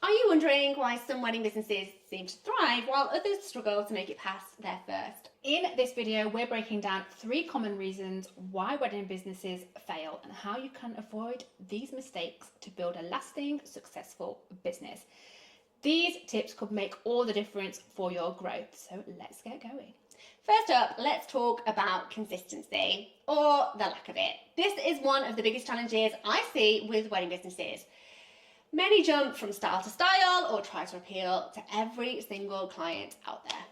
Are you wondering why some wedding businesses seem to thrive while others struggle to make it past their first? In this video, we're breaking down 3 common reasons why wedding businesses fail and how you can avoid these mistakes to build a lasting, successful business. These tips could make all the difference for your growth, so let's get going. First up, let's talk about consistency, or the lack of it. This is one of the biggest challenges I see with wedding businesses. Many jump from style to style or try to appeal to every single client out there.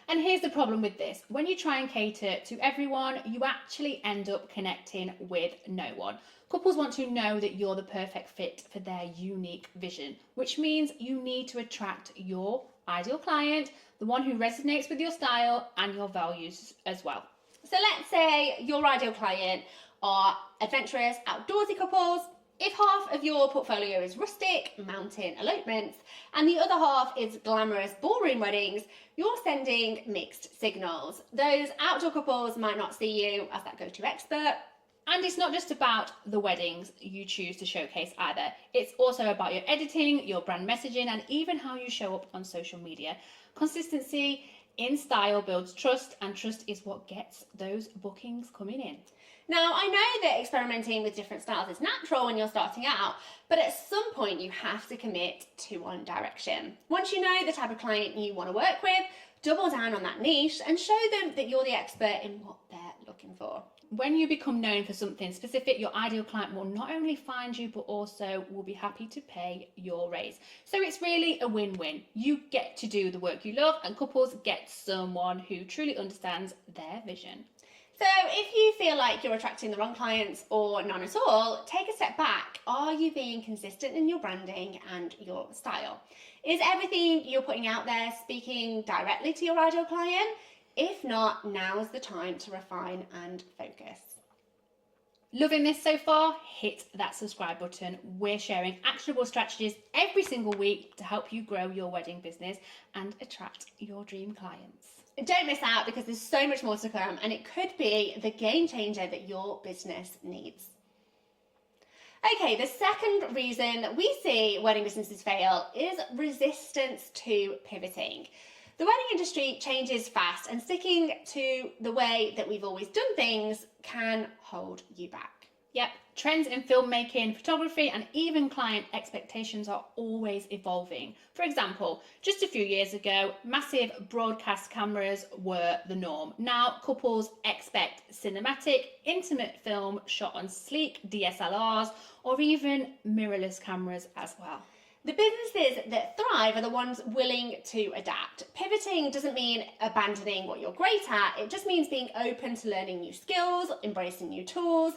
And here's the problem with this. When you try and cater to everyone, you actually end up connecting with no one. Couples want to know that you're the perfect fit for their unique vision, which means you need to attract your ideal client, the one who resonates with your style and your values as well. So let's say your ideal client are adventurous, outdoorsy couples. If half of your portfolio is rustic, mountain elopements, and the other half is glamorous ballroom weddings, you're sending mixed signals. Those outdoor couples might not see you as that go-to expert. And it's not just about the weddings you choose to showcase either. It's also about your editing, your brand messaging, and even how you show up on social media. Consistency in style builds trust, and trust is what gets those bookings coming in. Now, I know that experimenting with different styles is natural when you're starting out, but at some point you have to commit to one direction. Once you know the type of client you want to work with, double down on that niche and show them that you're the expert in what they're looking for. When you become known for something specific, your ideal client will not only find you, but also will be happy to pay your raise. So it's really a win-win. You get to do the work you love, and couples get someone who truly understands their vision. So if you feel like you're attracting the wrong clients or none at all, take a step back. Are you being consistent in your branding and your style? Is everything you're putting out there speaking directly to your ideal client? If not, now's the time to refine and focus. Loving this so far? Hit that subscribe button. We're sharing actionable strategies every single week to help you grow your wedding business and attract your dream clients. Don't miss out, because there's so much more to come, and it could be the game changer that your business needs. Okay, the second reason that we see wedding businesses fail is resistance to pivoting. The wedding industry changes fast, and sticking to the way that we've always done things can hold you back. Yep, trends in filmmaking, photography, and even client expectations are always evolving. For example, just a few years ago, massive broadcast cameras were the norm. Now, couples expect cinematic, intimate film shot on sleek DSLRs or even mirrorless cameras as well. The businesses that thrive are the ones willing to adapt. Pivoting doesn't mean abandoning what you're great at. It just means being open to learning new skills, embracing new tools,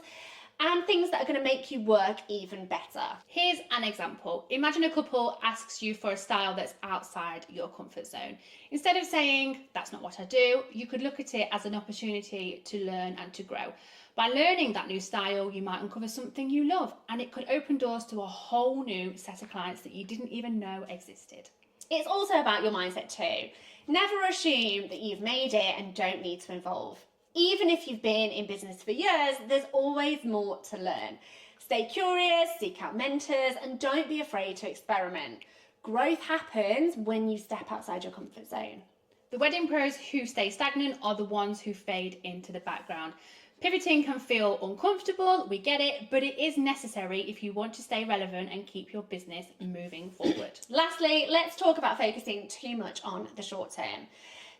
and things that are going to make you work even better. Here's an example. Imagine a couple asks you for a style that's outside your comfort zone. Instead of saying, "That's not what I do," you could look at it as an opportunity to learn and to grow. By learning that new style, you might uncover something you love, and it could open doors to a whole new set of clients that you didn't even know existed. It's also about your mindset too. Never assume that you've made it and don't need to evolve. Even if you've been in business for years, there's always more to learn. Stay curious, seek out mentors, and don't be afraid to experiment. Growth happens when you step outside your comfort zone. The wedding pros who stay stagnant are the ones who fade into the background. Pivoting can feel uncomfortable, we get it, but it is necessary if you want to stay relevant and keep your business moving forward. Lastly, let's talk about focusing too much on the short term.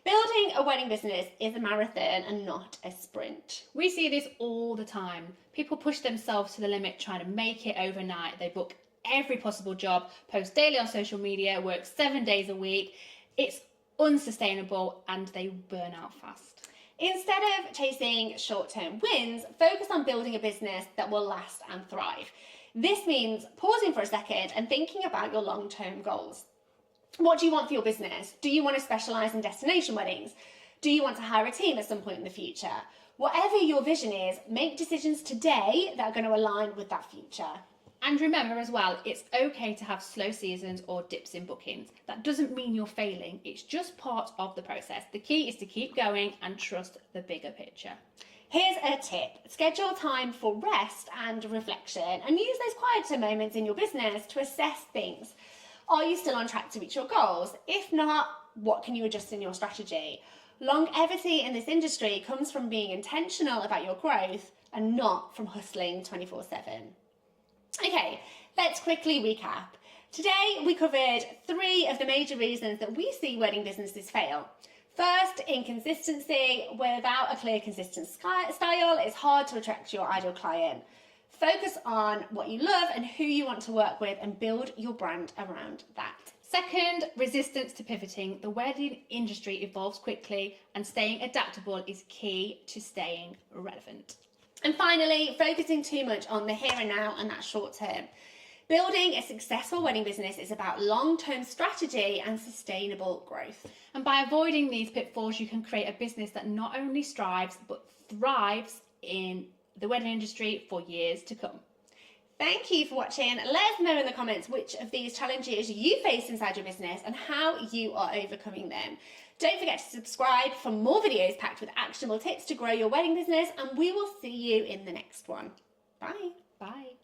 Building a wedding business is a marathon and not a sprint. We see this all the time. People push themselves to the limit trying to make it overnight. They book every possible job, post daily on social media, work 7 days a week. It's unsustainable and they burn out fast. Instead of chasing short-term wins, focus on building a business that will last and thrive. This means pausing for a second and thinking about your long-term goals. What do you want for your business? Do you want to specialise in destination weddings? Do you want to hire a team at some point in the future? Whatever your vision is, make decisions today that are going to align with that future. And remember as well, it's okay to have slow seasons or dips in bookings. That doesn't mean you're failing, it's just part of the process. The key is to keep going and trust the bigger picture. Here's a tip. Schedule time for rest and reflection, and use those quieter moments in your business to assess things. Are you still on track to reach your goals? If not, what can you adjust in your strategy? Longevity in this industry comes from being intentional about your growth and not from hustling 24/7. Okay, let's quickly recap. Today we covered 3 of the major reasons that we see wedding businesses fail. First, inconsistency. Without a clear, consistent style, it's hard to attract your ideal client. Focus on what you love and who you want to work with and build your brand around that. Second, resistance to pivoting. The wedding industry evolves quickly and staying adaptable is key to staying relevant. And finally, focusing too much on the here and now and that short term. Building a successful wedding business is about long-term strategy and sustainable growth. And by avoiding these pitfalls, you can create a business that not only strives but thrives in the wedding industry for years to come. Thank you for watching. Let us know in the comments which of these challenges you face inside your business and how you are overcoming them. Don't forget to subscribe for more videos packed with actionable tips to grow your wedding business, and we will see you in the next one. Bye. Bye.